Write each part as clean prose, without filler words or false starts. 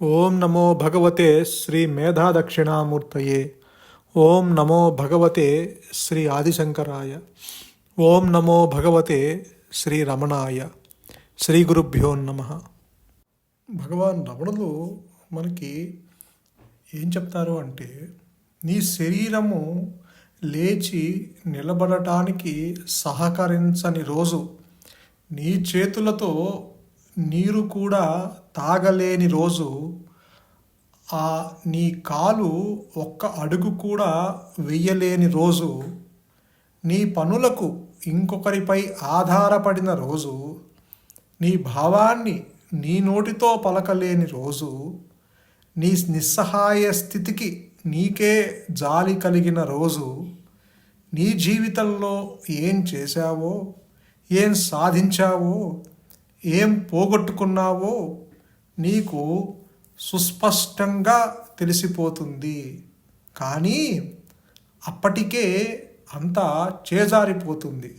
ఓం నమో భగవతే శ్రీ మేధా దక్షిణామూర్తయే. ఓం నమో భగవతే శ్రీ ఆదిశంకరాయ. ఓం నమో భగవతే శ్రీ రమణాయ. శ్రీ గురుభ్యో నమ. భగవాన్ రమణులు మనకి ఏం చెప్తారు అంటే, నీ శరీరము లేచి నిలబడటానికి సహకరించని రోజు, నీ చేతులతో నీరు కూడా తాగలేని రోజు, నీ కాలు ఒక్క అడుగు కూడా వెయ్యలేని రోజు, నీ పనులకు ఇంకొకరిపై ఆధారపడిన రోజు, నీ భావాన్ని నీ నోటితో పలకలేని రోజు, నీ నిస్సహాయ స్థితికి నీకే జాలి కలిగిన రోజు, నీ జీవితంలో ఏం చేశావో, ఏం సాధించావో, ఏం పోగొట్టుకున్నావో నీకు సుస్పష్టంగా తెలిసిపోతుంది. కానీ అప్పటికే అంతా చేజారిపోతుంది.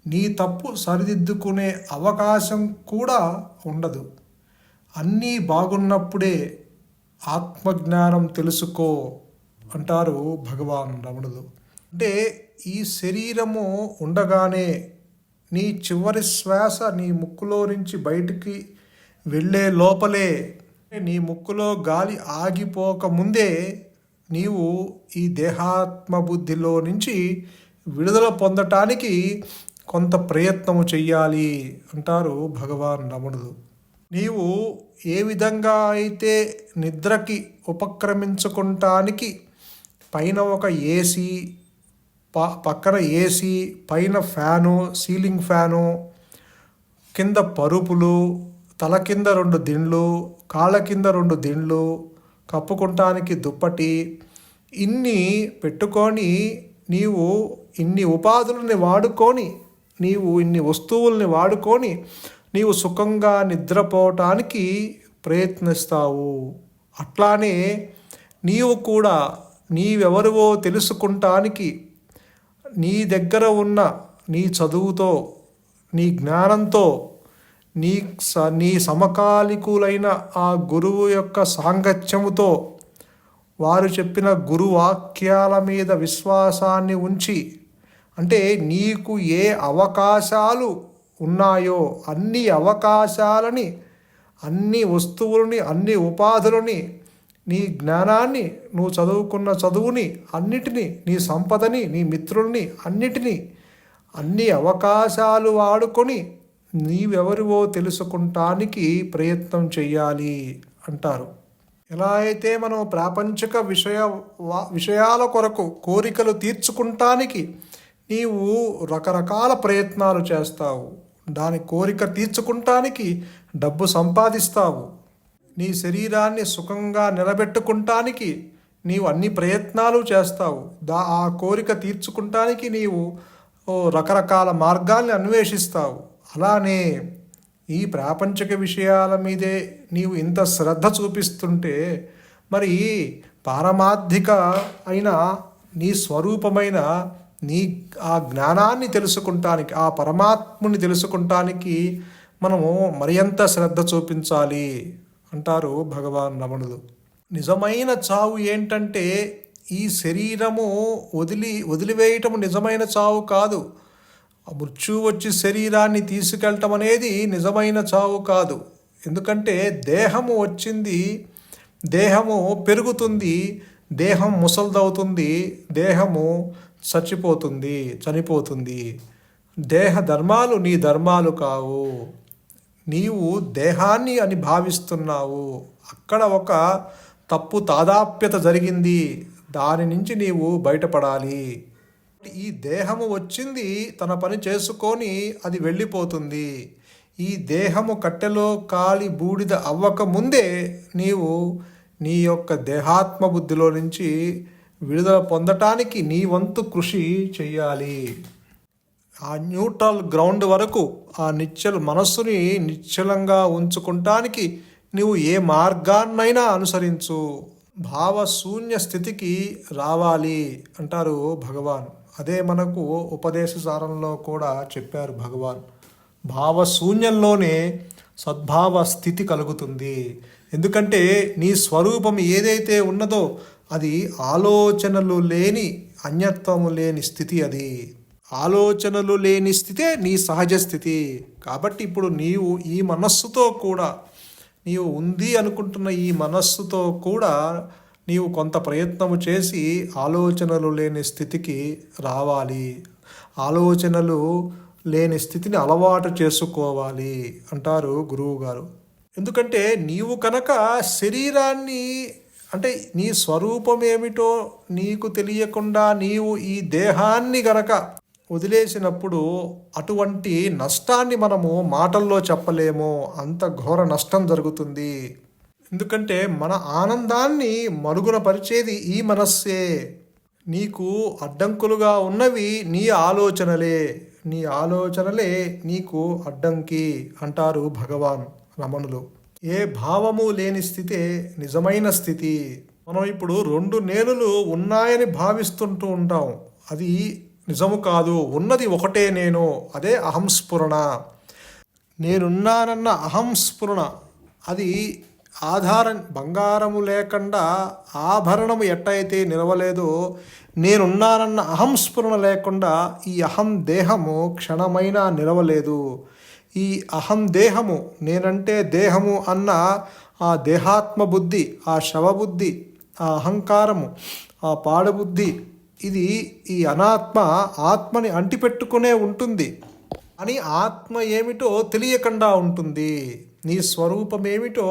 నీ తప్పు సరిదిద్దుకునే అవకాశం కూడా ఉండదు. అన్నీ బాగున్నప్పుడే ఆత్మజ్ఞానం తెలుసుకో అంటారు భగవాన్ రమణులు. అంటే ఈ శరీరము ఉండగానే నీ చివరి శ్వాస నీ ముక్కులో నుంచి బయటికి వెళ్ళే లోపలే, నీ ముక్కులో గాలి ఆగిపోకముందే నీవు ఈ దేహాత్మబుద్ధిలో నుంచి విడుదల పొందటానికి కొంత ప్రయత్నము చెయ్యాలి అంటారు భగవాన్ రమణులు. నీవు ఏ విధంగా అయితే నిద్రకి ఉపక్రమించుకుంటానికి పైన ఒక ఏసీ, పక్కన ఏసీ, పైన ఫ్యాను, సీలింగ్ ఫ్యాను, కింద పరుపులు, తల కింద 2 దిండ్లు, కాళ్ళ కింద 2 దిండ్లు, కప్పుకుంటానికి దుప్పటి, ఇన్ని పెట్టుకొని నీవు ఇన్ని ఉపాధులని వాడుకొని, నీవు ఇన్ని వస్తువుల్ని వాడుకొని నీవు సుఖంగా నిద్రపోవటానికి ప్రయత్నిస్తావు. అట్లానే నీవు కూడా నీవెవరివో తెలుసుకుంటానికి నీ దగ్గర ఉన్న నీ చదువుతో, నీ జ్ఞానంతో, నీ సమకాలికులైన ఆ గురువు యొక్క సాంగత్యముతో, వారు చెప్పిన గురువాక్యాల మీద విశ్వాసాన్ని ఉంచి, అంటే నీకు ఏ అవకాశాలు ఉన్నాయో అన్ని అవకాశాలని, అన్ని వస్తువులని, అన్ని ఉపాధులని, నీ జ్ఞానాన్ని, నువ్వు చదువుకున్న చదువుని అన్నిటినీ, నీ సంపదని, నీ మిత్రుల్ని అన్నిటినీ, అన్ని అవకాశాలు వాడుకొని నీవెవరివో తెలుసుకుంటానికి ప్రయత్నం చెయ్యాలి అంటారు. ఎలా అయితే మనం ప్రాపంచిక విషయాల కొరకు కోరికలు తీర్చుకుంటానికి నీవు రకరకాల ప్రయత్నాలు చేస్తావు, దాని కోరిక తీర్చుకుంటానికి డబ్బు సంపాదిస్తావు, నీ శరీరాన్ని సుఖంగా నిలబెట్టుకుంటానికి నీవు అన్ని ప్రయత్నాలు చేస్తావు, ఆ కోరిక తీర్చుకుంటానికి నీవు రకరకాల మార్గాల్ని అన్వేషిస్తావు. అలానే ఈ ప్రాపంచిక విషయాల మీదే నీవు ఇంత శ్రద్ధ చూపిస్తుంటే, మరి పారమార్థిక అయిన నీ స్వరూపమైన నీ ఆ జ్ఞానాన్ని తెలుసుకుంటానికి, ఆ పరమాత్ముని తెలుసుకుంటానికి మనము మరింత శ్రద్ధ చూపించాలి అంటారు భగవాన్ రమణులు. నిజమైన చావు ఏంటంటే, ఈ శరీరము వదిలివేయటం నిజమైన చావు కాదు. మృత్యువు వచ్చి శరీరాన్ని తీసుకెళ్ళటం అనేది నిజమైన చావు కాదు. ఎందుకంటే దేహము వచ్చింది, దేహము పెరుగుతుంది, దేహం ముసల్దవుతుంది, దేహము చనిపోతుంది. దేహ ధర్మాలు నీ ధర్మాలు కావు. నీవు దేహాన్ని అని భావిస్తున్నావు. అక్కడ ఒక తప్పు తాదాప్యత జరిగింది, దాని నుంచి నీవు బయటపడాలి. ఈ దేహము వచ్చింది, తన పని చేసుకొని అది వెళ్ళిపోతుంది. ఈ దేహము కట్టెలో కాలి బూడిద అవ్వక ముందే నీవు నీ యొక్క దేహాత్మ బుద్ధిలో నుంచి విడుదల పొందటానికి నీ వంతు కృషి చెయ్యాలి. ఆ న్యూట్రల్ గ్రౌండ్ వరకు, ఆ మనస్సుని నిశ్చలంగా ఉంచుకుంటానికి నీవు ఏ మార్గాన్నైనా అనుసరించు. భావశూన్య స్థితికి రావాలి అంటారు భగవాన్. అదే మనకు ఉపదేశ సారంలో కూడా చెప్పారు భగవాన్. భావశూన్యంలోనే సద్భావ స్థితి కలుగుతుంది. ఎందుకంటే నీ స్వరూపం ఏదైతే ఉన్నదో అది ఆలోచనలు లేని, అన్యత్వము లేని స్థితి. అది ఆలోచనలు లేని స్థితే నీ సహజ స్థితి. కాబట్టి ఇప్పుడు నీవు ఈ మనస్సుతో కూడా, నీవు ఉంది అనుకుంటున్న ఈ మనస్సుతో కూడా నీవు కొంత ప్రయత్నము చేసి ఆలోచనలు లేని స్థితికి రావాలి. ఆలోచనలు లేని స్థితిని అలవాటు చేసుకోవాలి అంటారు గురువు గారు. ఎందుకంటే నీవు కనుక శరీరాన్ని, అంటే నీ స్వరూపం ఏమిటో నీకు తెలియకుండా నీవు ఈ దేహాన్ని గనక వదిలేసినప్పుడు అటువంటి నష్టాన్ని మనము మాటల్లో చెప్పలేము. అంత ఘోర నష్టం జరుగుతుంది. ఎందుకంటే మన ఆనందాన్ని మరుగున పరిచేది ఈ మనస్సే. నీకు అడ్డంకులుగా ఉన్నవి నీ ఆలోచనలే. నీ ఆలోచనలే నీకు అడ్డంకి అంటారు భగవాన్ రమణులు. ఏ భావము లేని స్థితే నిజమైన స్థితి. మనం ఇప్పుడు రెండు నేనులు ఉన్నాయని భావిస్తుంటూ ఉంటాం. అది నిజము కాదు. ఉన్నది ఒకటే నేను. అదే అహంస్ఫురణ. నేనున్నానన్న అహంస్ఫురణ అది ఆధారం. బంగారము లేకుండా ఆభరణము ఎట్టయితే నిలవలేదో, నేనున్నానన్న అహంస్ఫురణ లేకుండా ఈ అహం దేహము క్షణమైనా నిలవలేదు. ఈ అహం దేహము, నేనంటే దేహము అన్న ఆ దేహాత్మ బుద్ధి, ఆ శవబుద్ధి, ఆ అహంకారము, ఆ పాడబుద్ధి, ఇది ఈ అనాత్మ ఆత్మని అంటిపెట్టుకునే ఉంటుంది. అని ఆత్మ ఏమిటో తెలియకుండా ఉంటుంది. నీ స్వరూపం ఏమిటో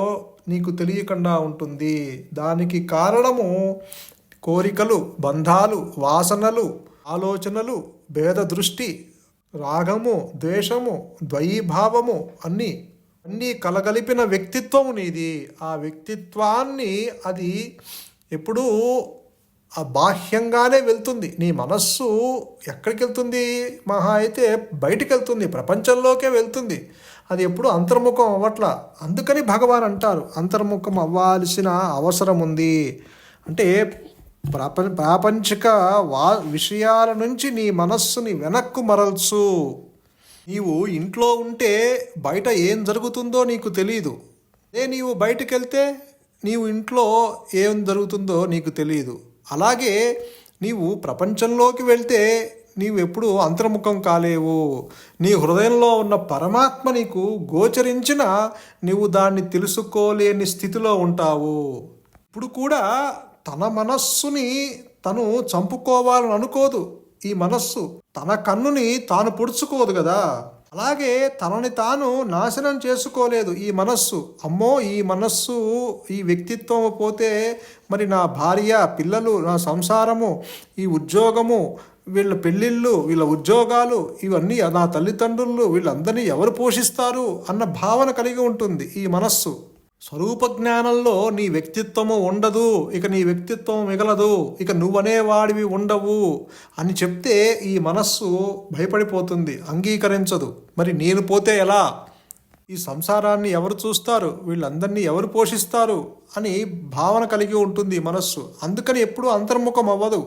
నీకు తెలియకుండా ఉంటుంది. దానికి కారణము కోరికలు, బంధాలు, వాసనలు, ఆలోచనలు, భేద దృష్టి, రాగము, ద్వేషము, ద్వయీభావము అన్నీ కలగలిపిన వ్యక్తిత్వము నీది. ఆ వ్యక్తిత్వాన్ని అది ఎప్పుడూ బాహ్యంగానే వెళ్తుంది. నీ మనస్సు ఎక్కడికి వెళ్తుంది? మహా అయితే బయటికి వెళ్తుంది, ప్రపంచంలోకే వెళ్తుంది. అది ఎప్పుడు అంతర్ముఖం అవ్వట్లా. అందుకని భగవాన్ అంటారు అంతర్ముఖం అవ్వాల్సిన అవసరం ఉంది. అంటే ప్రాపంచిక విషయాల నుంచి నీ మనస్సుని వెనక్కు మరల్చు. నీవు ఇంట్లో ఉంటే బయట ఏం జరుగుతుందో నీకు తెలియదు. అదే నీవు బయటకు వెళ్తే నీవు ఇంట్లో ఏం జరుగుతుందో నీకు తెలియదు. అలాగే నీవు ప్రపంచంలోకి వెళ్తే నీవు ఎప్పుడు అంతర్ముఖం కాలేవు. నీ హృదయంలో ఉన్న పరమాత్మ నీకు గోచరించిన నీవు దాన్ని తెలుసుకోలేని స్థితిలో ఉంటావు. ఇప్పుడు కూడా తన మనస్సుని తను చంపుకోవాలని అనుకోదు. ఈ మనస్సు తన కన్నుని తాను పొడుచుకోదు కదా. అలాగే తనని తాను నాశనం చేసుకోలేదు ఈ మనస్సు. అమ్మో, ఈ మనస్సు, ఈ వ్యక్తిత్వం పోతే మరి నా భార్య, పిల్లలు, నా సంసారము, ఈ ఉద్యోగము, వీళ్ళ పెళ్ళిళ్ళు, వీళ్ళ ఉద్యోగాలు, ఇవన్నీ నా తల్లిదండ్రులు, వీళ్ళందరినీ ఎవరు పోషిస్తారు అన్న భావన కలిగి ఉంటుంది ఈ మనస్సు. స్వరూప జ్ఞానంలో నీ వ్యక్తిత్వము ఉండదు. ఇక నీ వ్యక్తిత్వం మిగలదు. ఇక నువ్వనేవాడివి ఉండవు అని చెప్తే ఈ మనస్సు భయపడిపోతుంది, అంగీకరించదు. మరి నేను పోతే ఎలా? ఈ సంసారాన్ని ఎవరు చూస్తారు? వీళ్ళందరినీ ఎవరు పోషిస్తారు అని భావన కలిగి ఉంటుంది ఈ మనస్సు. అందుకని ఎప్పుడూ అంతర్ముఖం అవ్వదు.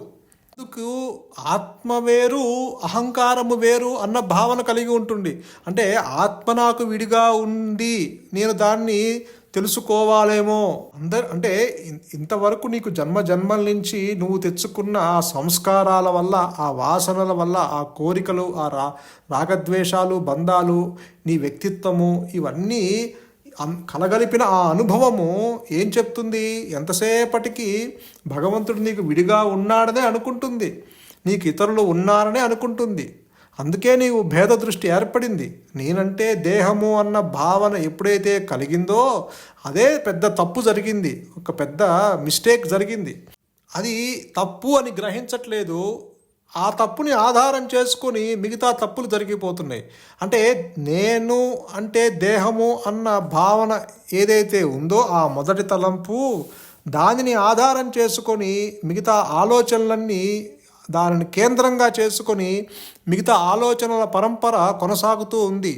అందుకు ఆత్మ వేరు, అహంకారము వేరు అన్న భావన కలిగి ఉంటుంది. అంటే ఆత్మ నాకు విడిగా ఉంది, నేను దాన్ని తెలుసుకోవాలేమో. అంటే ఇంతవరకు నీకు జన్మల నుంచి నువ్వు తెచ్చుకున్న ఆ సంస్కారాల వల్ల, ఆ వాసనల వల్ల, ఆ కోరికలు, ఆ రాగద్వేషాలు, బంధాలు, నీ వ్యక్తిత్వము, ఇవన్నీ కలగలిపిన ఆ అనుభవము ఏం చెప్తుంది? ఎంతసేపటికి భగవంతుడు నీకు విడిగా ఉన్నాడనే అనుకుంటుంది, నీకు ఇతరులు ఉన్నారనే అనుకుంటుంది. అందుకే నీవు భేద దృష్టి ఏర్పడింది. నేనంటే దేహము అన్న భావన ఎప్పుడైతే కలిగిందో అదే పెద్ద తప్పు జరిగింది, ఒక పెద్ద మిస్టేక్ జరిగింది. అది తప్పు అని గ్రహించట్లేదు. ఆ తప్పుని ఆధారం చేసుకొని మిగతా తప్పులు జరిగిపోతున్నాయి. అంటే నేను అంటే దేహము అన్న భావన ఏదైతే ఉందో ఆ మొదటి తలంపు, దానిని ఆధారం చేసుకొని మిగతా ఆలోచనలన్నీ దానిని కేంద్రంగా చేసుకొని మిగతా ఆలోచనల పరంపర కొనసాగుతూ ఉంది.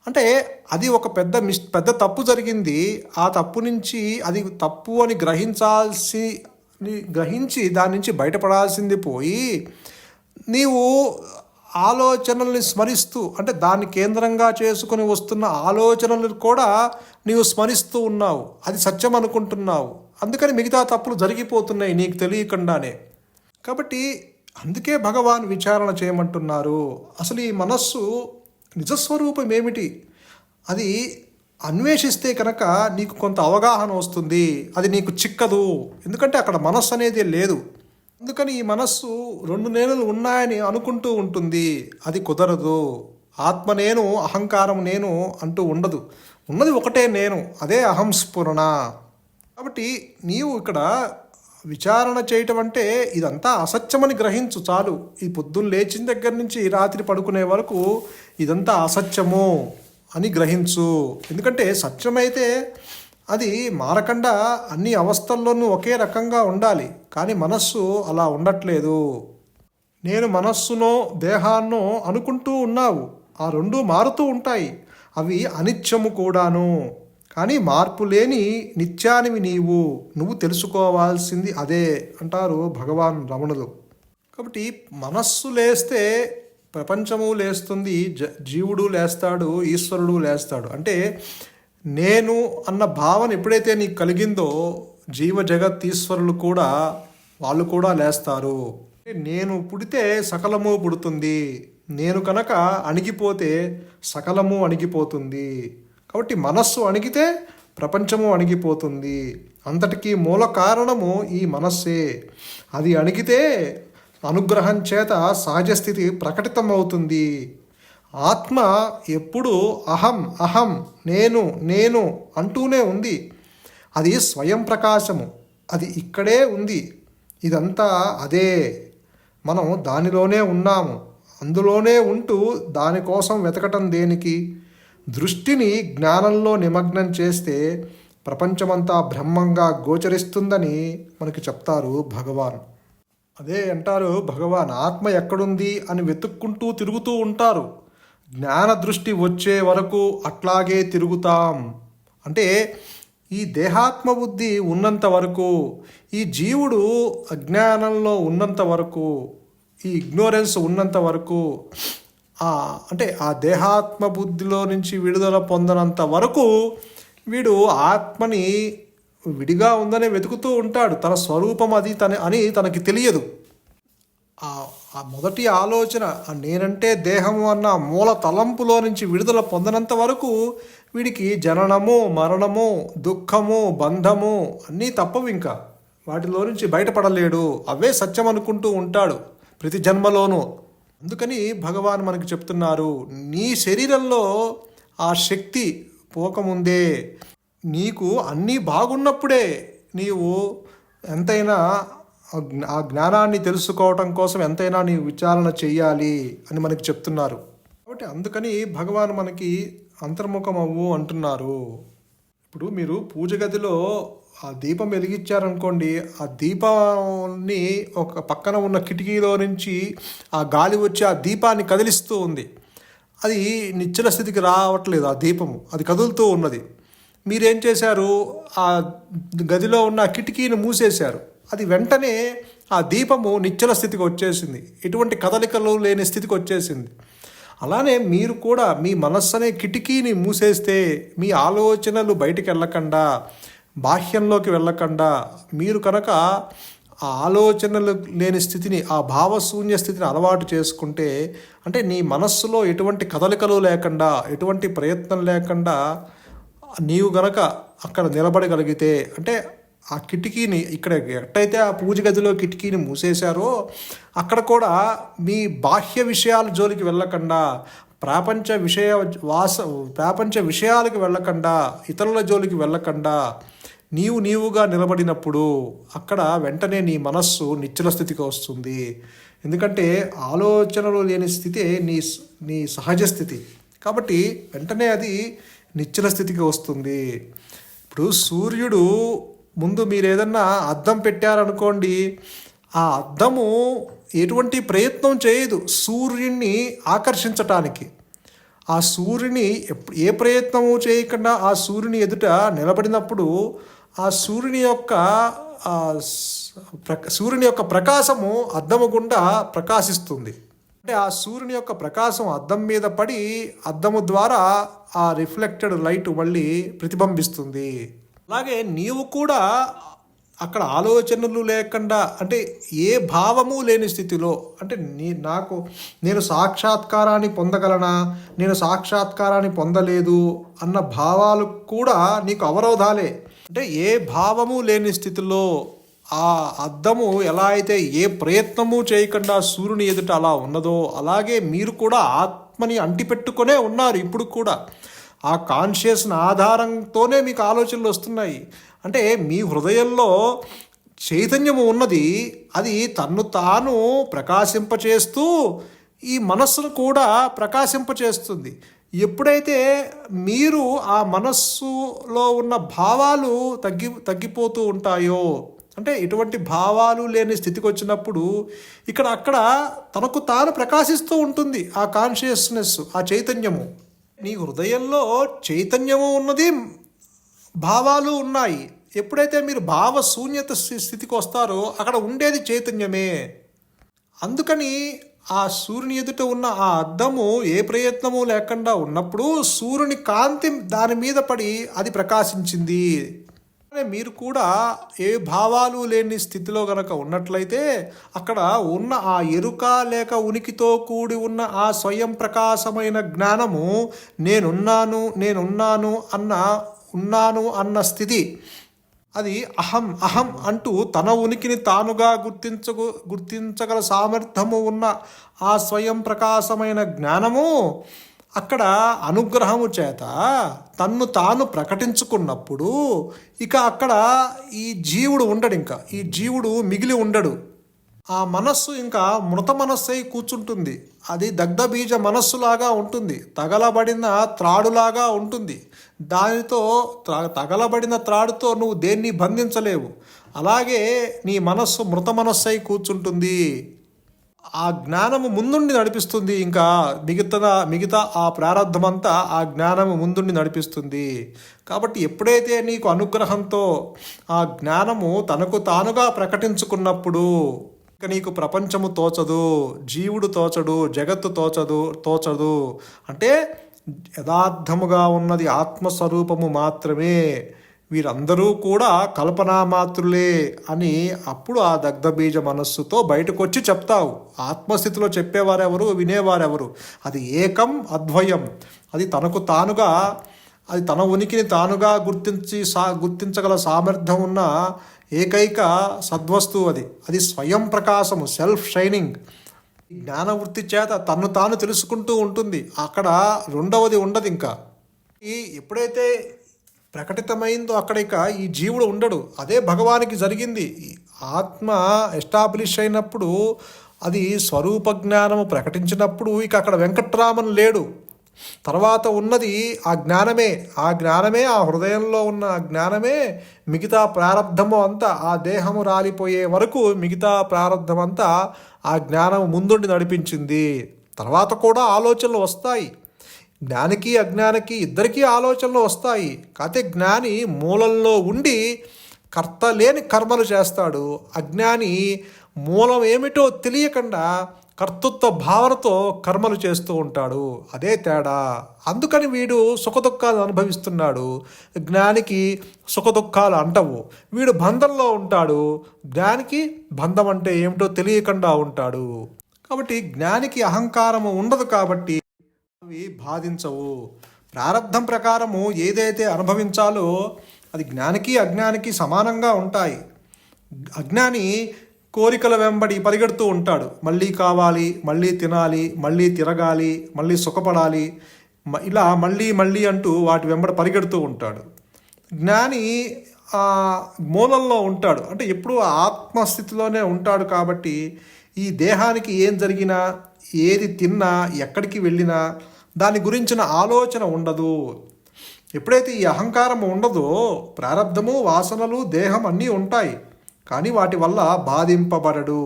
అంటే అది ఒక పెద్ద తప్పు జరిగింది. ఆ తప్పు నుంచి, అది తప్పు అని గ్రహించి దాని నుంచి బయటపడాల్సింది పోయి నీవు ఆలోచనల్ని స్మరిస్తూ, అంటే దాన్ని కేంద్రంగా చేసుకుని వస్తున్న ఆలోచనలు కూడా నీవు స్మరిస్తూ ఉన్నావు, అది సత్యం అనుకుంటున్నావు. అందుకని మిగతా తప్పులు జరిగిపోతున్నాయి నీకు తెలియకుండానే. కాబట్టి అందుకే భగవాన్ విచారణ చేయమంటున్నారు. అసలు ఈ మనస్సు నిజస్వరూపం ఏమిటి, అది అన్వేషిస్తే కనుక నీకు కొంత అవగాహన వస్తుంది. అది నీకు చిక్కదు, ఎందుకంటే అక్కడ మనస్సు అనేది లేదు. అందుకని ఈ మనస్సు రెండు నేనులు ఉన్నాయని అనుకుంటూ ఉంటుంది, అది కుదరదు. ఆత్మ నేను, అహంకారం నేను అంటూ ఉండదు, ఉన్నది ఒకటే నేను, అదే అహంస్ఫురణ. కాబట్టి నీవు ఇక్కడ విచారణ చేయటం అంటే ఇదంతా అసత్యమని గ్రహించు చాలు. ఈ పొద్దున్న లేచిన దగ్గర నుంచి రాత్రి పడుకునే వరకు ఇదంతా అసత్యము అని గ్రహించు. ఎందుకంటే సత్యమైతే అది మారకుండా అన్ని అవస్థల్లోనూ ఒకే రకంగా ఉండాలి. కానీ మనస్సు అలా ఉండట్లేదు. నేను మనస్సునో దేహాన్నో అనుకుంటూ ఉన్నావు, ఆ రెండు మారుతూ ఉంటాయి, అవి అనిత్యము కూడాను. కానీ మార్పు లేని నిత్యానివి నువ్వు తెలుసుకోవాల్సింది అదే అంటారు భగవాన్ రమణులు. కాబట్టి మనస్సు లేస్తే ప్రపంచము లేస్తుంది, జీవుడు లేస్తాడు, ఈశ్వరుడు లేస్తాడు. అంటే నేను అన్న భావన ఎప్పుడైతే నీకు కలిగిందో జీవ జగత్ ఈశ్వరులు కూడా వాళ్ళు కూడా లేస్తారు. నేను పుడితే సకలము పుడుతుంది, నేను కనుక అణిగిపోతే సకలము అణిగిపోతుంది. కాబట్టి మనస్సు అణిగితే ప్రపంచము అణిగిపోతుంది. అంతటికీ మూల కారణము ఈ మనస్సే. అది అణిగితే అనుగ్రహం చేత సహజస్థితి ప్రకటితమవుతుంది. ఆత్మ ఎప్పుడు అహం అహం నేను నేను అంటూనే ఉంది. అది స్వయం ప్రకాశము, అది ఇక్కడే ఉంది. ఇదంతా అదే, మనం దానిలోనే ఉన్నాము. అందులోనే ఉంటూ దానికోసం వెతకటం దేనికి? దృష్టిని జ్ఞానంలో నిమగ్నం చేస్తే ప్రపంచమంతా బ్రహ్మంగా గోచరిస్తుందని మనకి చెప్తారు భగవాన్. అదే అంటారు భగవాన్, ఆత్మ ఎక్కడుంది అని వెతుక్కుంటూ తిరుగుతూ ఉంటారు. జ్ఞాన దృష్టి వచ్చే వరకు అట్లాగే తిరుగుతాం. అంటే ఈ దేహాత్మ బుద్ధి ఉన్నంత వరకు, ఈ జీవుడు అజ్ఞానంలో ఉన్నంత వరకు, ఈ ఇగ్నోరెన్స్ ఉన్నంత వరకు, అంటే ఆ దేహాత్మ బుద్ధిలో నుంచి విడుదల పొందనంత వరకు వీడు ఆత్మని విడిగా ఉందని వెతుకుతూ ఉంటాడు. తన స్వరూపం అది అని తనకి తెలియదు. ఆ మొదటి ఆలోచన నేనంటే దేహము అన్న మూల తలంపులో నుంచి విడుదల పొందనంత వరకు వీడికి జననము మరణము దుఃఖము బంధము అన్నీ తప్పవు. ఇంకా వాటిలో నుంచి బయటపడలేడు, అవే సత్యం అనుకుంటూ ఉంటాడు ప్రతి జన్మలోనూ. అందుకని భగవాన్ మనకి చెప్తున్నారు, నీ శరీరంలో ఆ శక్తి పోకముందే, నీకు అన్నీ బాగున్నప్పుడే నీవు ఎంతైనా ఆ జ్ఞానాన్ని తెలుసుకోవటం కోసం ఎంతైనా నీవు విచారణ చెయ్యాలి అని మనకి చెప్తున్నారు. కాబట్టి అందుకని భగవాన్ మనకి అంతర్ముఖం అవ్వు అంటున్నారు. ఇప్పుడు మీరు పూజ గదిలో ఆ దీపం వెలిగించారనుకోండి, ఆ దీపాన్ని ఒక పక్కన ఉన్న కిటికీలో నుంచి ఆ గాలి వచ్చి ఆ దీపాన్ని కదిలిస్తూ ఉంది. అది నిశ్చల స్థితికి రావట్లేదు, ఆ దీపము అది కదులుతూ ఉన్నది. మీరేం చేశారు, ఆ గదిలో ఉన్న కిటికీని మూసేశారు. అది వెంటనే ఆ దీపము నిశ్చల స్థితికి వచ్చేసింది, ఎటువంటి కదలికలు లేని స్థితికి వచ్చేసింది. అలానే మీరు కూడా మీ మనస్సు అనే కిటికీని మూసేస్తే, మీ ఆలోచనలు బయటికి వెళ్ళకుండా, బాహ్యంలోకి వెళ్ళకుండా, మీరు కనుక ఆ ఆలోచనలు లేని స్థితిని, ఆ భావశూన్య స్థితిని అలవాటు చేసుకుంటే, అంటే నీ మనస్సులో ఎటువంటి కదలికలు లేకుండా, ఎటువంటి ప్రయత్నం లేకుండా నీవు గనక అక్కడ నిలబడగలిగితే, అంటే ఆ కిటికీని ఇక్కడ ఎట్టయితే ఆ పూజ గదిలో కిటికీని మూసేశారో అక్కడ కూడా మీ బాహ్య విషయాల జోలికి వెళ్ళకుండా, ప్రాపంచ విషయాలకు వెళ్ళకుండా, ఇతరుల జోలికి వెళ్ళకుండా నీవుగా నిలబడినప్పుడు అక్కడ వెంటనే నీ మనస్సు నిశ్చల స్థితికి వస్తుంది. ఎందుకంటే ఆలోచనలు లేని స్థితి నీ సహజ స్థితి. కాబట్టి వెంటనే అది నిశ్చల స్థితికి వస్తుంది. ఇప్పుడు సూర్యుడు ముందు మీరు ఏదన్నా అద్దం పెట్టారనుకోండి, ఆ అద్దము ఎటువంటి ప్రయత్నం చేయదు సూర్యుడిని ఆకర్షించటానికి. ఆ సూర్యుని ఏ ప్రయత్నము చేయకుండా ఆ సూర్యుని ఎదుట నిలబడినప్పుడు ఆ సూర్యుని యొక్క ప్రకాశము అద్దము గుండా ప్రకాశిస్తుంది. అంటే ఆ సూర్యుని యొక్క ప్రకాశం అద్దం మీద పడి అద్దము ద్వారా ఆ రిఫ్లెక్టెడ్ లైట్ మళ్ళీ ప్రతిబింబిస్తుంది. అలాగే నీవు కూడా అక్కడ ఆలోచనలు లేకుండా, అంటే ఏ భావము లేని స్థితిలో, అంటే నేను సాక్షాత్కారాన్ని పొందగలనా, నేను సాక్షాత్కారాన్ని పొందలేదు అన్న భావాలు కూడా నీకు అవరోధాలే. అంటే ఏ భావము లేని స్థితిలో ఆ అద్దము ఎలా అయితే ఏ ప్రయత్నము చేయకుండా సూర్యుని ఎదుట అలా ఉన్నదో, అలాగే మీరు కూడా ఆత్మని అంటిపెట్టుకునే ఉన్నారు ఇప్పుడు కూడా. ఆ కాన్షియస్ ఆధారంతోనే మీకు ఆలోచనలు వస్తున్నాయి. అంటే మీ హృదయంలో చైతన్యము ఉన్నది, అది తన్ను తాను ప్రకాశింపచేస్తూ ఈ మనస్సును కూడా ప్రకాశింపచేస్తుంది. ఎప్పుడైతే మీరు ఆ మనస్సులో ఉన్న భావాలు తగ్గిపోతూ ఉంటాయో, అంటే ఎటువంటి భావాలు లేని స్థితికి వచ్చినప్పుడు అక్కడ తనకు తాను ప్రకాశిస్తూ ఉంటుంది ఆ కాన్షియస్నెస్, ఆ చైతన్యము. నీ హృదయంలో చైతన్యము ఉన్నది, భావాలు ఉన్నాయి. ఎప్పుడైతే మీరు భావ శూన్యత స్థితికి వస్తారో అక్కడ ఉండేది చైతన్యమే. అందుకని ఆ సూర్యుని ఎదుట ఉన్న ఆ అద్దము ఏ ప్రయత్నము లేకుండా ఉన్నప్పుడు సూర్యుని కాంతి దాని మీద పడి అది ప్రకాశించింది. మీరు కూడా ఏ భావాలు లేని స్థితిలో గనక ఉన్నట్లయితే అక్కడ ఉన్న ఆ ఎరుక లేక ఉనికితో కూడి ఉన్న ఆ స్వయం ప్రకాశమైన జ్ఞానము ఉన్నాను అన్న స్థితి, అది అహం అహం అంటూ తన ఉనికిని తానుగా గుర్తించగల సామర్థ్యము ఉన్న ఆ స్వయం ప్రకాశమైన జ్ఞానము అక్కడ అనుగ్రహము చేత తన్ను తాను ప్రకటించుకున్నప్పుడు అక్కడ ఈ జీవుడు ఉండడు, ఈ జీవుడు మిగిలి ఉండడు. ఆ మనస్సు మృత మనస్సు అయి కూర్చుంటుంది. అది దగ్ధబీజ మనస్సులాగా ఉంటుంది, తగలబడిన త్రాడులాగా ఉంటుంది. దానితో తగలబడిన త్రాడుతో నువ్వు దేన్ని బంధించలేవు. అలాగే నీ మనస్సు మృత మనస్సు అయి కూర్చుంటుంది. ఆ జ్ఞానము ముందుండి నడిపిస్తుంది. మిగతా ఆ ప్రారంధమంతా ఆ జ్ఞానము ముందుండి నడిపిస్తుంది. కాబట్టి ఎప్పుడైతే నీకు అనుగ్రహంతో ఆ జ్ఞానము తనకు తానుగా ప్రకటించుకున్నప్పుడు నీకు ప్రపంచము తోచదు, జీవుడు తోచడు, జగత్తు తోచదు. అంటే యథార్థముగా ఉన్నది ఆత్మస్వరూపము మాత్రమే. వీరందరూ కూడా కల్పనా మాత్రులే అని అప్పుడు ఆ దగ్ధబీజ మనస్సుతో బయటకు వచ్చి చెప్తావు. ఆత్మస్థితిలో చెప్పేవారెవరు, వినేవారెవరు? అది ఏకం అద్వయం. అది తనకు తానుగా, అది తన ఉనికిని తానుగా గుర్తించగల సామర్థ్యం ఉన్న ఏకైక సద్వస్తువు. అది స్వయం ప్రకాశము, సెల్ఫ్ షైనింగ్. జ్ఞానవృత్తి చేత తన్ను తాను తెలుసుకుంటూ ఉంటుంది. అక్కడ రెండవది ఉండదు. ఎప్పుడైతే ప్రకటితమైందో అక్కడ ఈ జీవుడు ఉండడు. అదే భగవానికి జరిగింది. ఆత్మ ఎస్టాబ్లిష్ అయినప్పుడు, అది స్వరూప జ్ఞానము ప్రకటించినప్పుడు అక్కడ వెంకట్రామన్ లేడు. తర్వాత ఉన్నది ఆ జ్ఞానమే. ఆ హృదయంలో ఉన్న ఆ జ్ఞానమే మిగతా ప్రారంధము అంతా, ఆ దేహము రాలిపోయే వరకు మిగతా ప్రారంధం అంతా ఆ జ్ఞానము ముందుండి నడిపించింది. తర్వాత కూడా ఆలోచనలు వస్తాయి. జ్ఞానికి అజ్ఞానికి ఇద్దరికీ ఆలోచనలు వస్తాయి. కాకపోతే జ్ఞాని మూలంలో ఉండి కర్త లేని కర్మలు చేస్తాడు. అజ్ఞాని మూలం ఏమిటో తెలియకుండా కర్తృత్వ భావనతో కర్మలు చేస్తూ ఉంటాడు. అదే తేడా. అందుకని వీడు సుఖదుఖాలు అనుభవిస్తున్నాడు. జ్ఞానికి సుఖదుఖాలు అంటవు. వీడు బంధంలో ఉంటాడు. జ్ఞానికి బంధం అంటే ఏమిటో తెలియకుండా ఉంటాడు. కాబట్టి జ్ఞానికి అహంకారము ఉండదు, కాబట్టి అవి బాధించవు. ప్రారబ్ధం ప్రకారము ఏదైతే అనుభవించాలో అది జ్ఞానికి అజ్ఞానికి సమానంగా ఉంటాయి. అజ్ఞాని కోరికల వెంబడి పరిగెడుతూ ఉంటాడు. మళ్ళీ కావాలి, మళ్ళీ తినాలి, మళ్ళీ తిరగాలి, మళ్ళీ సుఖపడాలి, ఇలా మళ్ళీ అంటూ వాటి వెంబడి పరిగెడుతూ ఉంటాడు. జ్ఞాని మూలంలో ఉంటాడు. అంటే ఎప్పుడూ ఆత్మస్థితిలోనే ఉంటాడు. కాబట్టి ఈ దేహానికి ఏం జరిగినా, ఏది తిన్నా, ఎక్కడికి వెళ్ళినా దాని గురించిన ఆలోచన ఉండదు. ఎప్పుడైతే ఈ అహంకారం ఉండదో, ప్రారబ్ధము, వాసనలు, దేహం అన్నీ ఉంటాయి, కానీ వాటి వల్ల బాధింపబడడు.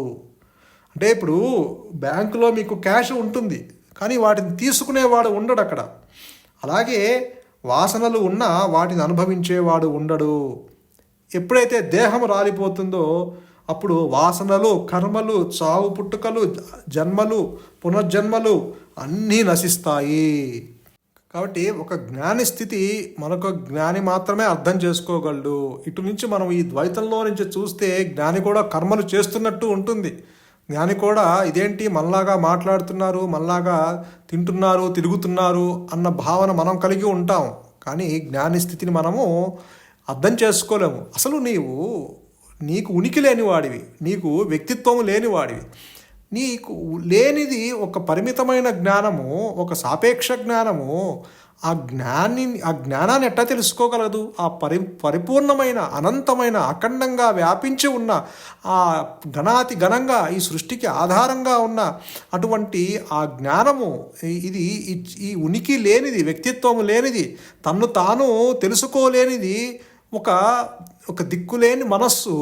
అంటే ఇప్పుడు బ్యాంకులో మీకు క్యాష్ ఉంటుంది, కానీ వాటిని తీసుకునేవాడు ఉండడు అక్కడ. అలాగే వాసనలు ఉన్నా వాటిని అనుభవించేవాడు ఉండడు. ఎప్పుడైతే దేహం రాలిపోతుందో అప్పుడు వాసనలు, కర్మలు, చావు పుట్టుకలు, జన్మలు, పునర్జన్మలు అన్నీ నశిస్తాయి. కాబట్టి ఒక జ్ఞాని స్థితి మరొక జ్ఞాని మాత్రమే అర్థం చేసుకోగలడు. ఇటు నుంచి మనం ఈ ద్వైతంలో నుంచి చూస్తే జ్ఞాని కూడా కర్మలు చేస్తున్నట్టు ఉంటుంది. జ్ఞాని కూడా ఇదేంటి మనలాగా మాట్లాడుతున్నారు, మనలాగా తింటున్నారు, తిరుగుతున్నారు అన్న భావన మనం కలిగి ఉంటాం. కానీ జ్ఞాని స్థితిని మనము అర్థం చేసుకోలేము. అసలు నీకు ఉనికి లేనివాడివి, నీకు వ్యక్తిత్వం లేనివాడివి. నీకు లేనిది ఒక పరిమితమైన జ్ఞానము, ఒక సాపేక్ష జ్ఞానము. ఆ జ్ఞానాన్ని ఎట్లా తెలుసుకోగలదు? ఆ పరిపూర్ణమైన, అనంతమైన, అఖండంగా వ్యాపించి ఉన్న, ఆ ఘనాతి ఘనంగా ఈ సృష్టికి ఆధారంగా ఉన్న అటువంటి ఆ జ్ఞానము, ఇది ఈ ఉనికి లేనిది, వ్యక్తిత్వం లేనిది, తన్ను తాను తెలుసుకోలేనిది, ఒక దిక్కులేని మనస్సు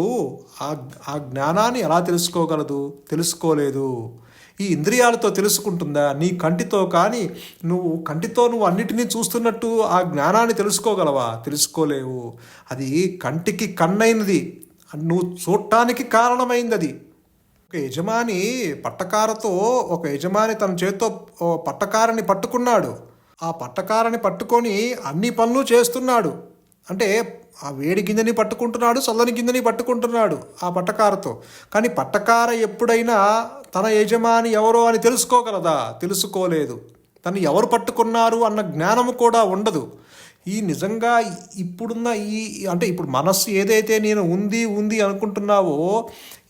ఆ జ్ఞానాన్ని ఎలా తెలుసుకోగలదు? తెలుసుకోలేదు. ఈ ఇంద్రియాలతో తెలుసుకుంటుందా? నీ కంటితో కానీ నువ్వు అన్నిటినీ చూస్తున్నట్టు ఆ జ్ఞానాన్ని తెలుసుకోగలవా? తెలుసుకోలేవు. అది కంటికి కన్నైనది, నువ్వు చూడటానికి కారణమైంది అది. ఒక యజమాని తన చేతితో పట్టకారని పట్టుకున్నాడు. ఆ పట్టకారని పట్టుకొని అన్ని పనులు చేస్తున్నాడు. అంటే ఆ వేడి గింజని పట్టుకుంటున్నాడు, చల్లని గింజని పట్టుకుంటున్నాడు ఆ పట్టకారతో. కానీ పట్టకార ఎప్పుడైనా తన యజమాని ఎవరో అని తెలుసుకోగలదా? తెలుసుకోలేదు. తను ఎవరు పట్టుకున్నారు అన్న జ్ఞానము కూడా ఉండదు. నిజంగా ఇప్పుడున్న ఇప్పుడు మనస్సు ఏదైతే నేను ఉంది అనుకుంటున్నావో,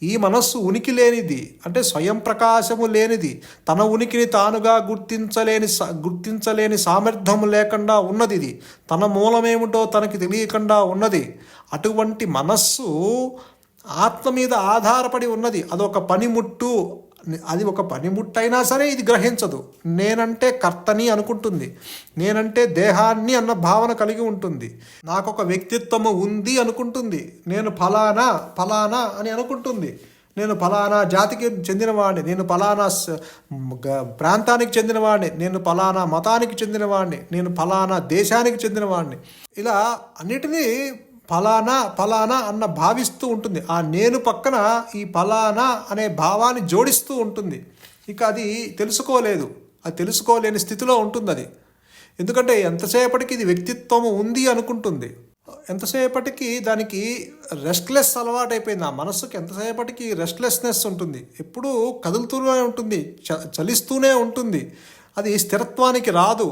ఈ మనస్సు ఉనికి లేనిది, అంటే స్వయం ప్రకాశము లేనిది, తన ఉనికిని తానుగా గుర్తించలేని సామర్థ్యం లేకుండా ఉన్నది. ఇది తన మూలమేమిటో తనకి తెలియకుండా ఉన్నది. అటువంటి మనస్సు ఆత్మ మీద ఆధారపడి ఉన్నది. అది ఒక పనిముట్టైనా సరే ఇది గ్రహించదు. నేనంటే కర్తని అనుకుంటుంది, నేనంటే దేహాన్ని అన్న భావన కలిగి ఉంటుంది, నాకొక వ్యక్తిత్వము ఉంది అనుకుంటుంది, నేను ఫలానా అని అనుకుంటుంది, నేను ఫలానా జాతికి చెందినవాడిని, నేను ఫలానా ప్రాంతానికి చెందినవాడిని, నేను ఫలానా మతానికి చెందినవాడిని, నేను ఫలానా దేశానికి చెందినవాడిని. ఇలా అన్నిటినీ ఫలానా అన్న భావిస్తూ ఉంటుంది. ఆ నేను పక్కన ఈ ఫలానా అనే భావాన్ని జోడిస్తూ ఉంటుంది. ఇక అది తెలుసుకోలేదు, అది తెలుసుకోలేని స్థితిలో ఉంటుంది అది. ఎందుకంటే ఎంతసేపటికి ఇది వ్యక్తిత్వము ఉంది అనుకుంటుంది, ఎంతసేపటికి దానికి రెస్ట్లెస్ అలవాటైపోయింది. ఆ మనస్సుకి ఎంతసేపటికి రెస్ట్లెస్నెస్ ఉంటుంది, ఎప్పుడూ కదులుతూనే ఉంటుంది, చలిస్తూనే ఉంటుంది. అది స్థిరత్వానికి రాదు,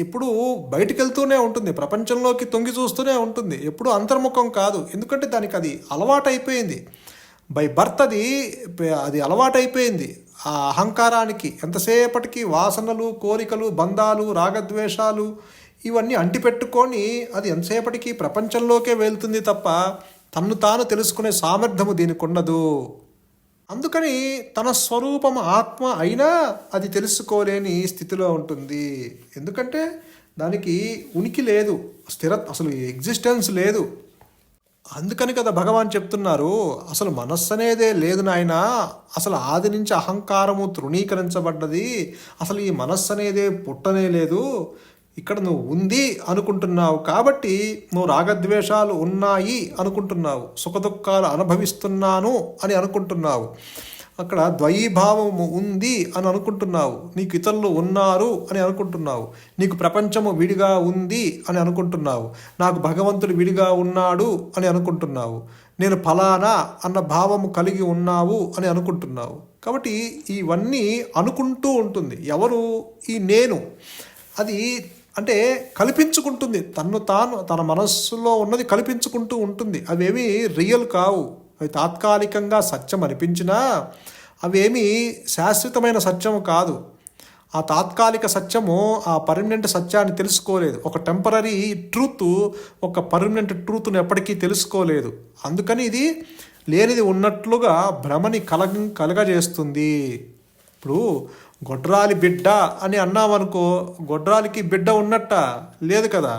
ఎప్పుడు బయటికి వెళ్తూనే ఉంటుంది, ప్రపంచంలోకి తొంగి చూస్తూనే ఉంటుంది, ఎప్పుడు అంతర్ముఖం కాదు. ఎందుకంటే దానికి అది అలవాటైపోయింది, బై బర్త్ అది అలవాటైపోయింది. ఆ అహంకారానికి ఎంతసేపటికి వాసనలు, కోరికలు, బంధాలు, రాగద్వేషాలు ఇవన్నీ అంటిపెట్టుకొని అది ఎంతసేపటికి ప్రపంచంలోకే వెళ్తుంది తప్ప తన్ను తాను తెలుసుకునే సామర్థ్యము దీనికి ఉండదు. అందుకని తన స్వరూపం ఆత్మ అయినా అది తెలుసుకోలేని స్థితిలో ఉంటుంది. ఎందుకంటే దానికి ఉనికి లేదు, అసలు ఎగ్జిస్టెన్స్ లేదు. అందుకని కదా భగవాన్ చెప్తున్నారు, అసలు మనస్సు అనేదే లేదు నాయనా, అసలు ఆది నుంచి అహంకారము తృణీకరించబడ్డది, అసలు ఈ మనస్సు అనేదే పుట్టనే లేదు. ఇక్కడ నువ్వు ఉంది అనుకుంటున్నావు కాబట్టి నువ్వు రాగద్వేషాలు ఉన్నాయి అనుకుంటున్నావు, సుఖదుఖాలు అనుభవిస్తున్నాను అని అనుకుంటున్నావు, అక్కడ ద్వైభావము ఉంది అని అనుకుంటున్నావు, నీకు ఇతరులు ఉన్నారు అని అనుకుంటున్నావు, నీకు ప్రపంచము విడిగా ఉంది అని అనుకుంటున్నావు, నాకు భగవంతుడు విడిగా ఉన్నాడు అని అనుకుంటున్నావు, నేను ఫలానా అన్న భావము కలిగి ఉన్నావు అని అనుకుంటున్నావు. కాబట్టి ఇవన్నీ అనుకుంటూ ఉంటుంది. ఎవరు? ఈ నేను. అది అంటే కల్పించుకుంటుంది, తన మనస్సులో ఉన్నది కల్పించుకుంటూ ఉంటుంది. అవేమీ రియల్ కావు, అవి తాత్కాలికంగా సత్యం అనిపించినా అవేమీ శాశ్వతమైన సత్యము కాదు. ఆ తాత్కాలిక సత్యము ఆ పర్మనెంట్ సత్యాన్ని తెలుసుకోలేదు. ఒక టెంపరీ ట్రూత్ ఒక పర్మనెంట్ ట్రూత్ను ఎప్పటికీ తెలుసుకోలేదు. అందుకని ఇది లేనిది ఉన్నట్లుగా భ్రమని కలగజేస్తుంది. ఇప్పుడు గొడ్రాలి బిడ్డ అని అన్నామనుకో, గొడ్రాలికి బిడ్డ ఉన్నట్ట లేదు కదా,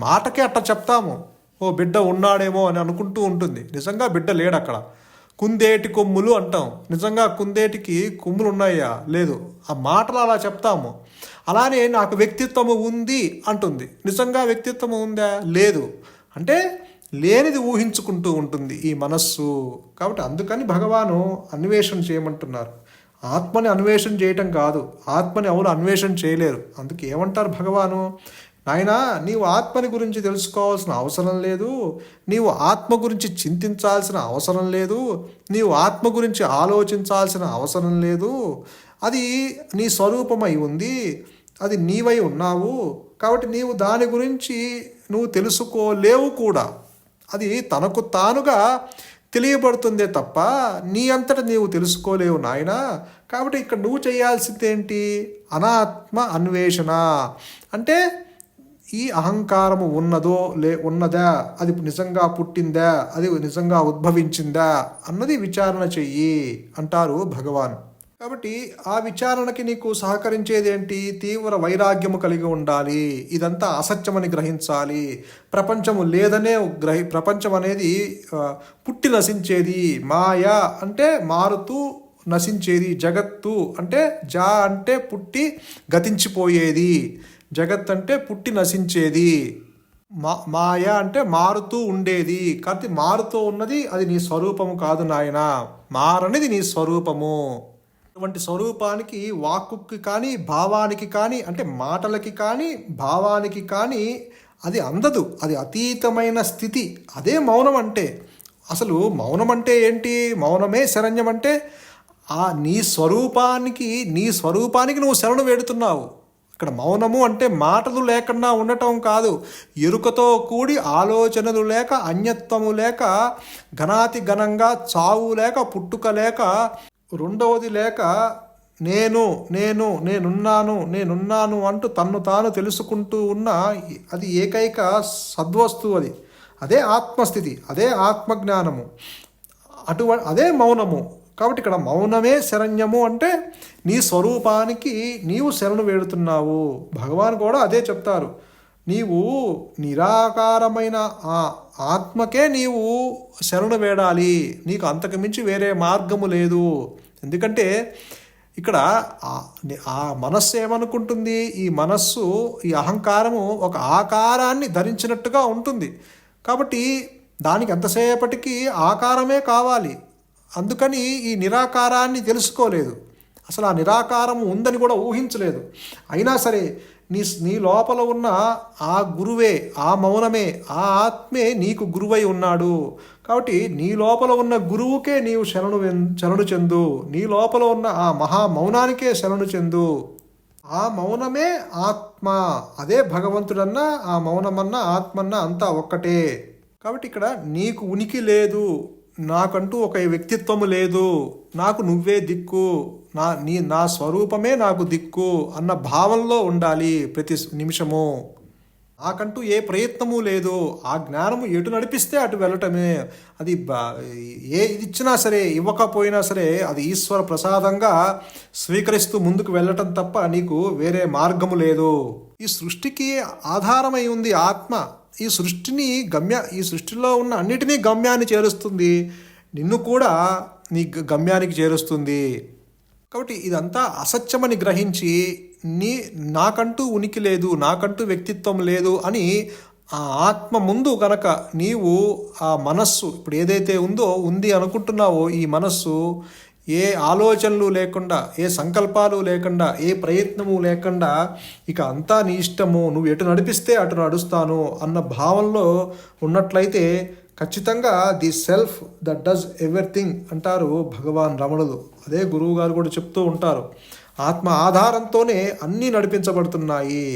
మాటకే అట్ట చెప్తాము, ఓ బిడ్డ ఉన్నాడేమో అని అనుకుంటూ ఉంటుంది, నిజంగా బిడ్డ లేడు అక్కడ. కుందేటి కొమ్ములు అంటాం, నిజంగా కుందేటికి కొమ్ములు ఉన్నాయా? లేదు. ఆ మాటలు అలా చెప్తాము. అలానే నాకు వ్యక్తిత్వము ఉంది అంటుంది, నిజంగా వ్యక్తిత్వము ఉందా? లేదు. అంటే లేనిది ఊహించుకుంటూ ఉంటుంది ఈ మనస్సు. కాబట్టి అందుకని భగవాను అన్వేషణ చేయమంటున్నారు. ఆత్మని అన్వేషణ చేయటం కాదు, ఆత్మని ఎవరు అన్వేషణ చేయలేరు. అందుకే ఏమంటారు భగవాను, నాయనా నీవు ఆత్మని గురించి తెలుసుకోవాల్సిన అవసరం లేదు, నీవు ఆత్మ గురించి చింతించాల్సిన అవసరం లేదు, నీవు ఆత్మ గురించి ఆలోచించాల్సిన అవసరం లేదు. అది నీ స్వరూపమై ఉంది, అది నీవై ఉన్నావు. కాబట్టి నీవు దాని గురించి నువ్వు తెలుసుకోలేవు కూడా. అది తనకు తానుగా తెలియబడుతుందే తప్ప నీ అంతట నీవు తెలుసుకోలేవు నాయనా. కాబట్టి ఇక్కడ నువ్వు చేయాల్సిందేంటి, అనాత్మ అన్వేషణ. అంటే ఈ అహంకారము ఉన్నదా, అది నిజంగా పుట్టిందా, అది నిజంగా ఉద్భవించిందా అన్నది విచారణ చెయ్యి అంటారు భగవాన్. కాబట్టి ఆ విచారణకి నీకు సహకరించేది ఏంటి, తీవ్ర వైరాగ్యము కలిగి ఉండాలి. ఇదంతా అసత్యమని గ్రహించాలి. ప్రపంచము లేదనే ప్రపంచం అనేది పుట్టి నశించేది, మాయ అంటే మారుతూ నశించేది, జగత్తు అంటే అంటే పుట్టి గతించిపోయేది, జగత్ అంటే పుట్టి నశించేది, మాయ అంటే మారుతూ ఉండేది. కాబట్టి మారుతూ ఉన్నది అది నీ స్వరూపము కాదు నాయన, మారనిది నీ స్వరూపము. అటువంటి స్వరూపానికి వాక్కుకి కానీ భావానికి కానీ, అంటే మాటలకి కానీ భావానికి కానీ అది అందదు. అది అతీతమైన స్థితి. అదే మౌనం అంటే. అసలు మౌనం అంటే ఏంటి, మౌనమే శరణ్యం. అంటే నీ స్వరూపానికి నువ్వు శరణు వేడుతున్నావు. ఇక్కడ మౌనము అంటే మాటలు లేకుండా ఉండటం కాదు, ఎరుకతో కూడి ఆలోచనలు లేక, అన్యత్వము లేక, ఘనాతి ఘనంగా చావు లేక, పుట్టుక లేక, రెండవది లేక, నేనున్నాను అంటూ తన్ను తాను తెలుసుకుంటూ ఉన్న అది ఏకైక సద్వస్తువు. అదే ఆత్మస్థితి, అదే ఆత్మజ్ఞానము, అదే మౌనము. కాబట్టి ఇక్కడ మౌనమే శరణ్యము. అంటే నీ స్వరూపానికి నీవు శరణు వేడుతున్నావు. భగవాన్ కూడా అదే చెప్తారు, నీవు నిరాకారమైన ఆ ఆత్మకే నీవు శరణు వేడాలి, నీకు అంతకు మించి వేరే మార్గము లేదు. ఎందుకంటే ఇక్కడ ఆ మనస్సు ఏమనుకుంటుంది, ఈ మనస్సు, ఈ అహంకారము ఒక ఆకారాన్ని ధరించినట్టుగా ఉంటుంది. కాబట్టి దానికి ఎంతసేపటికి ఆకారమే కావాలి. అందుకని ఈ నిరాకారాన్ని తెలుసుకోలేదు, అసలు ఆ నిరాకారం ఉందని కూడా ఊహించలేదు. అయినా సరే నీ లోపల ఉన్న ఆ గురువే, ఆ మౌనమే, ఆ ఆత్మే నీకు గురువై ఉన్నాడు. కాబట్టి నీ లోపల ఉన్న గురువుకే నీవు శరణు చెందు, నీ లోపల ఉన్న ఆ మహా మౌనానికే శరణు చెందు. ఆ మౌనమే ఆత్మ, అదే భగవంతుడన్నా, ఆ మౌనమన్నా ఆత్మన్నా అంతా ఒక్కటే. కాబట్టి ఇక్కడ నీకు ఉనికి లేదు, నాకంటూ ఒక వ్యక్తిత్వము లేదు, నాకు నువ్వే దిక్కు, నా స్వరూపమే నాకు దిక్కు అన్న భావంలో ఉండాలి ప్రతి నిమిషము. నాకంటూ ఏ ప్రయత్నము లేదు, ఆ జ్ఞానము ఎటు నడిపిస్తే అటు వెళ్ళటమే. అది ఇది ఇచ్చినా సరే ఇవ్వకపోయినా సరే అది ఈశ్వర ప్రసాదంగా స్వీకరిస్తూ ముందుకు వెళ్ళటం తప్ప నీకు వేరే మార్గము లేదు. ఈ సృష్టికి ఆధారమై ఉంది ఆత్మ. ఈ సృష్టిలో ఉన్న అన్నిటినీ గమ్యాన్ని చేరుస్తుంది, నిన్ను కూడా నీ గమ్యానికి చేరుస్తుంది. కాబట్టి ఇదంతా అసత్యమని గ్రహించి నాకంటూ ఉనికి లేదు, నాకంటూ వ్యక్తిత్వం లేదు అని ఆ ఆత్మ ముందు గనక నీవు ఆ మనస్సు ఇప్పుడు ఏదైతే ఉంది అనుకుంటున్నావో, ఈ మనస్సు ఏ ఆలోచనలు లేకుండా, ఏ సంకల్పాలు లేకుండా, ఏ ప్రయత్నము లేకుండా ఇక అంతా నీ ఇష్టము, నువ్వు ఎటు నడిపిస్తే అటు నడుస్తాను అన్న భావంలో ఉన్నట్లయితే ఖచ్చితంగా the self that does everything అంటారు భగవాన్ రమణులు. అదే గురువు గారు కూడా చెప్తూ ఉంటారు, ఆత్మ ఆధారంతోనే అన్నీ నడిపించబడుతున్నాయి.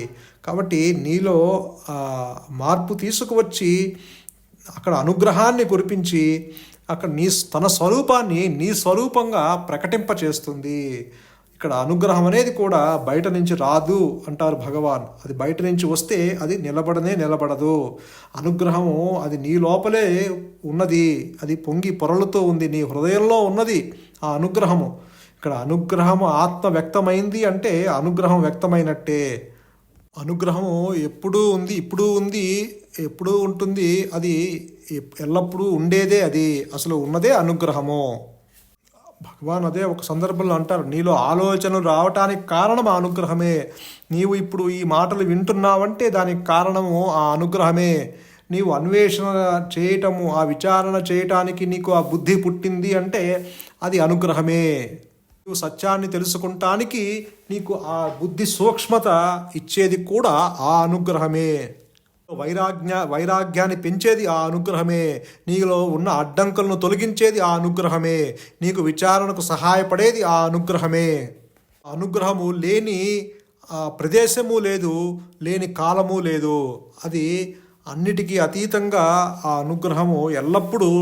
కాబట్టి నీలో మార్పు తీసుకువచ్చి అక్కడ అనుగ్రహాన్ని కురిపించి అక్కడ తన స్వరూపాన్ని నీ స్వరూపంగా ప్రకటింపచేస్తుంది. ఇక్కడ అనుగ్రహం అనేది కూడా బయట నుంచి రాదు అంటారు భగవాన్. అది బయట నుంచి వస్తే అది నిలబడదు. అనుగ్రహము అది నీ లోపలే ఉన్నది, అది పొంగి పొరలుతూ ఉంది, నీ హృదయంలో ఉన్నది ఆ అనుగ్రహము. ఇక్కడ అనుగ్రహము ఆత్మ వ్యక్తమైంది అంటే అనుగ్రహం వ్యక్తమైనట్టే. అనుగ్రహము ఎప్పుడూ ఉంది, ఇప్పుడు ఉంది, ఎప్పుడూ ఉంటుంది, అది ఎల్లప్పుడూ ఉండేదే, అది అసలు ఉన్నదే అనుగ్రహము. భగవాన్ అదే ఒక సందర్భంలో అంటారు, నీలో ఆలోచనలు రావటానికి కారణం ఆ అనుగ్రహమే. నీవు ఇప్పుడు ఈ మాటలు వింటున్నావంటే దానికి కారణము ఆ అనుగ్రహమే. నీవు అన్వేషణ చేయటము, ఆ విచారణ చేయటానికి నీకు ఆ బుద్ధి పుట్టింది అంటే అది అనుగ్రహమే. నువ్వు సత్యాన్ని తెలుసుకుంటానికి నీకు ఆ బుద్ధి సూక్ష్మత ఇచ్చేది కూడా ఆ అనుగ్రహమే. వైరాగ్యాన్ని పెంచేది ఆ అనుగ్రహమే. నీలో ఉన్న అడ్డంకులను తొలగించేది ఆ అనుగ్రహమే. నీకు విచారణకు సహాయపడేది ఆ అనుగ్రహమే. అనుగ్రహము లేని ప్రదేశము లేదు, లేని కాలము లేదు. అది అన్నిటికీ అతీతంగా ఆ అనుగ్రహము ఎల్లప్పుడూ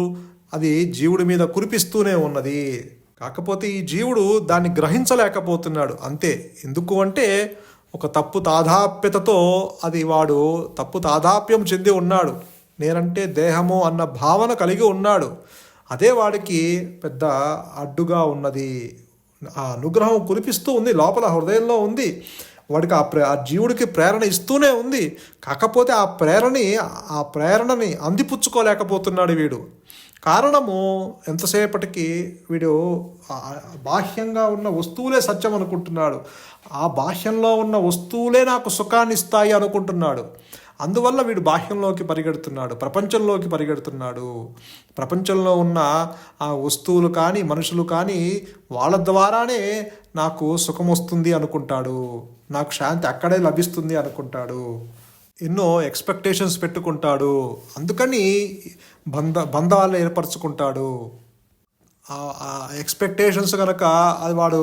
అది జీవుడి మీద కురిపిస్తూనే ఉన్నది. కాకపోతే ఈ జీవుడు దాన్ని గ్రహించలేకపోతున్నాడు అంతే. ఎందుకు అంటే ఒక తప్పు తాదాప్యతతో వాడు తప్పు తాదాప్యం చెంది ఉన్నాడు. నేనంటే దేహము అన్న భావన కలిగి ఉన్నాడు. అదే వాడికి పెద్ద అడ్డుగా ఉన్నది. ఆ అనుగ్రహం కురిపిస్తూ ఉంది, లోపల హృదయంలో ఉంది. వాడికి ఆ జీవుడికి ప్రేరణ ఇస్తూనే ఉంది. కాకపోతే ఆ ప్రేరణని అందిపుచ్చుకోలేకపోతున్నాడు వీడు. కారణము ఎంతసేపటికి వీడు బాహ్యంగా ఉన్న వస్తువులే సత్యం అనుకుంటున్నాడు. ఆ బాహ్యంలో ఉన్న వస్తువులే నాకు సుఖాన్ని ఇస్తాయి అనుకుంటున్నాడు. అందువల్ల వీడు బాహ్యంలోకి పరిగెడుతున్నాడు, ప్రపంచంలోకి పరిగెడుతున్నాడు. ప్రపంచంలో ఉన్న ఆ వస్తువులు కానీ మనుషులు కానీ వాళ్ళ ద్వారానే నాకు సుఖం వస్తుంది అనుకుంటాడు, నాకు శాంతి అక్కడే లభిస్తుంది అనుకుంటాడు. ఎన్నో ఎక్స్పెక్టేషన్స్ పెట్టుకుంటాడు. అందుకని బంధాలు ఏర్పరచుకుంటాడు. ఆ ఎక్స్పెక్టేషన్స్ కనుక అది వాడు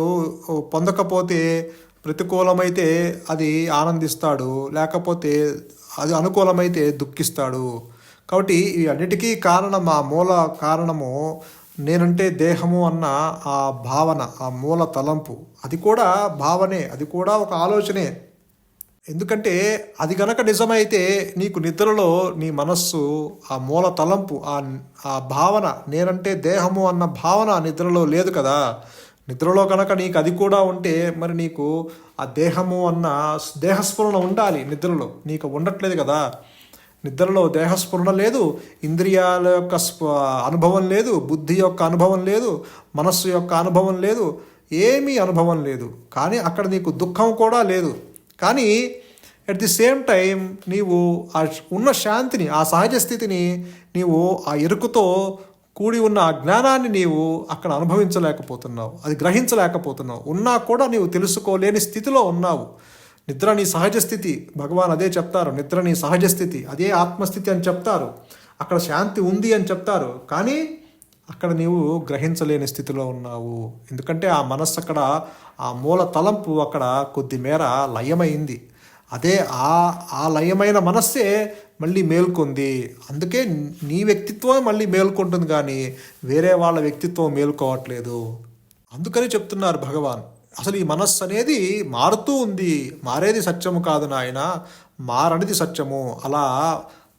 పొందకపోతే, ప్రతికూలమైతే అది ఆనందిస్తాడు, లేకపోతే అది అనుకూలమైతే దుఃఖిస్తాడు. కాబట్టి ఈ అన్నిటికీ కారణం, ఆ మూల కారణము నేనంటే దేహము అన్న ఆ భావన, ఆ మూల తలంపు. అది కూడా భావనే, అది కూడా ఒక ఆలోచనే. ఎందుకంటే అది గనక నిజమైతే నీకు నిద్రలో నీ మనస్సు ఆ మూల తలంపు, ఆ భావన నేనంటే దేహము అన్న భావన నిద్రలో లేదు కదా. నిద్రలో కనుక నీకు అది కూడా ఉంటే మరి నీకు ఆ దేహము అన్న దేహస్ఫురణ ఉండాలి. నిద్రలో నీకు ఉండట్లేదు కదా. నిద్రలో దేహస్ఫురణ లేదు, ఇంద్రియాల యొక్క అనుభవం లేదు, బుద్ధి యొక్క అనుభవం లేదు, మనస్సు యొక్క అనుభవం లేదు, ఏమీ అనుభవం లేదు. కానీ అక్కడ నీకు దుఃఖం కూడా లేదు. కానీ అట్ ది సేమ్ టైం నీవు ఆ ఉన్న శాంతిని, ఆ సహజ స్థితిని నీవు ఆ ఎరుకుతో కూడి ఉన్న ఆ జ్ఞానాన్ని నీవు అక్కడ అనుభవించలేకపోతున్నావు, అది గ్రహించలేకపోతున్నావు. ఉన్నా కూడా నీవు తెలుసుకోలేని స్థితిలో ఉన్నావు. నిద్ర నీ సహజ స్థితి, భగవాన్ అదే చెప్తారు. నిద్ర నీ సహజ స్థితి, అదే ఆత్మస్థితి అని చెప్తారు. అక్కడ శాంతి ఉంది అని చెప్తారు. కానీ అక్కడ నీవు గ్రహించలేని స్థితిలో ఉన్నావు. ఎందుకంటే ఆ మనస్సు అక్కడ, ఆ మూల తలంపు అక్కడ కొద్ది మేర లయమైంది. అదే ఆ లయమైన మనస్సే మళ్ళీ మేల్కొంది. అందుకే నీ వ్యక్తిత్వం మళ్ళీ మేల్కొంటుంది, కానీ వేరే వాళ్ళ వ్యక్తిత్వం మేల్కోవట్లేదు. అందుకని చెప్తున్నారు భగవాన్, అసలు ఈ మనస్సు అనేది మారుతూ ఉంది. మారేది సత్యము కాదు నాయన, మారనిది సత్యము. అలా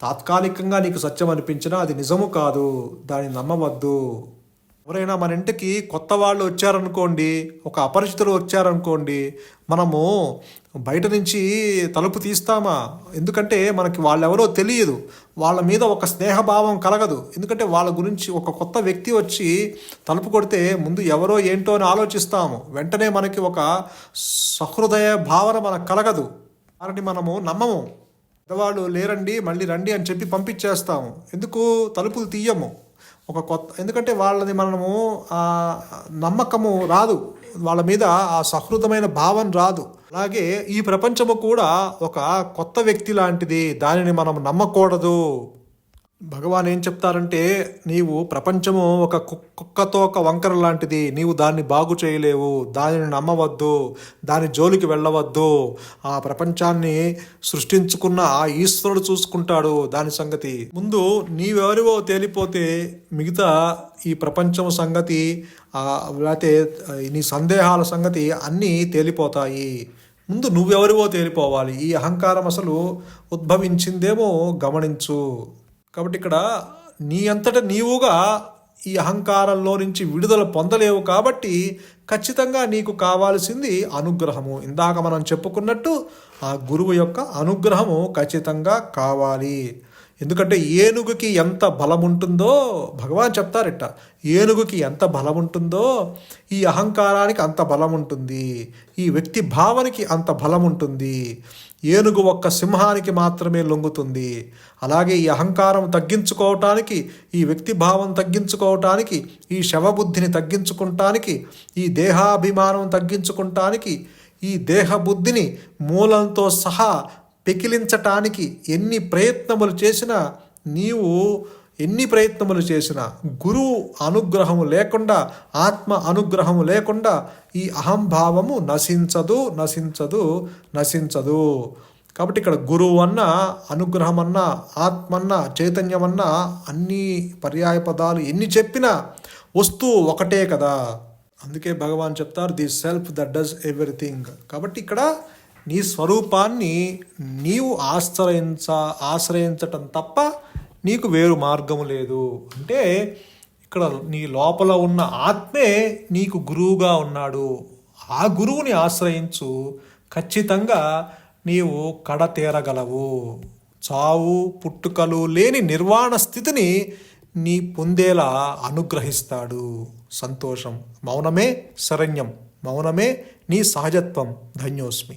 తాత్కాలికంగా నీకు సత్యం అనిపించినా అది నిజము కాదు, దాన్ని నమ్మవద్దు. ఎవరైనా మన ఇంటికి కొత్త వాళ్ళు వచ్చారనుకోండి, ఒక అపరిచితులు వచ్చారనుకోండి, మనము బయట నుంచి తలుపు తీస్తామా? ఎందుకంటే మనకి వాళ్ళెవరో తెలియదు, వాళ్ళ మీద ఒక స్నేహభావం కలగదు. ఎందుకంటే వాళ్ళ గురించి ఒక కొత్త వ్యక్తి వచ్చి తలుపు కొడితే ముందు ఎవరో ఏంటో అని ఆలోచిస్తాము. వెంటనే మనకి ఒక సహృదయ భావన మనకు కలగదు. వారిని మనము నమ్మము. పెద్దవాళ్ళు లేరండి మళ్ళీ రండి అని చెప్పి పంపించేస్తాము. ఎందుకు తలుపులు తీయము? ఎందుకంటే వాళ్ళని మనము నమ్మకము రాదు, వాళ్ళ మీద ఆ సహృదమైన భావం రాదు. అలాగే ఈ ప్రపంచము కూడా ఒక కొత్త వ్యక్తి లాంటిది, దానిని మనం నమ్మకూడదు. భగవాన్ ఏం చెప్తారంటే, నీవు ప్రపంచము ఒక కుక్కతో ఒక వంకర లాంటిది, నీవు దాన్ని బాగు చేయలేవు, దానిని నమ్మవద్దు, దాని జోలికి వెళ్ళవద్దు. ఆ ప్రపంచాన్ని సృష్టించుకున్న ఆ ఈశ్వరుడు చూసుకుంటాడు దాని సంగతి. ముందు నీవెవరివో తేలిపోతే మిగతా ఈ ప్రపంచం సంగతి, లేకపోతే నీ సందేహాల సంగతి అన్నీ తేలిపోతాయి. ముందు నువ్వెవరివో తేలిపోవాలి. ఈ అహంకారం అసలు ఉద్భవించిందేమో గమనించు. కాబట్టి ఇక్కడ నీ అంతటా నీవుగా ఈ అహంకారంలో నుంచి విడుదల పొందలేవు. కాబట్టి ఖచ్చితంగా నీకు కావాల్సింది అనుగ్రహము. ఇందాక మనం చెప్పుకున్నట్టు ఆ గురువు యొక్క అనుగ్రహము ఖచ్చితంగా కావాలి. ఎందుకంటే ఏనుగుకి ఎంత బలం ఉంటుందో భగవాన్ చెప్తారట, ఏనుగుకి ఎంత బలం ఉంటుందో ఈ అహంకారానికి అంత బలం ఉంటుంది, ఈ వ్యక్తి భావనకి అంత బలం ఉంటుంది. ఏనుగు ఒక్క సింహానికి మాత్రమే లొంగుతుంది. అలాగే ఈ అహంకారం తగ్గించుకోవటానికి, ఈ వ్యక్తి భావం తగ్గించుకోవటానికి, ఈ శవబుద్ధిని తగ్గించుకుంటానికి, ఈ దేహాభిమానం తగ్గించుకుంటానికి, ఈ దేహబుద్ధిని మూలంతో సహా పెకిలించటానికి ఎన్ని ప్రయత్నములు చేసినా, నీవు ఎన్ని ప్రయత్నములు చేసినా గురువు అనుగ్రహము లేకుండా, ఆత్మ అనుగ్రహము లేకుండా ఈ అహంభావము నశించదు నశించదు నశించదు. కాబట్టి ఇక్కడ గురువు అన్న, అనుగ్రహం అన్న, ఆత్మన్న, చైతన్యం అన్న అన్ని పర్యాయ పదాలు ఎన్ని చెప్పినా వస్తువు ఒకటే కదా. అందుకే భగవాన్ చెప్తారు, the self that does everything. కాబట్టి ఇక్కడ నీ స్వరూపాన్ని నీవు ఆశ్రయించటం తప్ప నీకు వేరు మార్గము లేదు. అంటే ఇక్కడ నీ లోపల ఉన్న ఆత్మే నీకు గురువుగా ఉన్నాడు. ఆ గురువుని ఆశ్రయించు, ఖచ్చితంగా నీవు కడతేరగలవు. చావు పుట్టుకలు లేని నిర్వాణ స్థితిని నీ పొందేలా అనుగ్రహిస్తాడు. సంతోషం. మౌనమే శరణ్యం, మౌనమే నీ సహజత్వం. ధన్యోస్మి.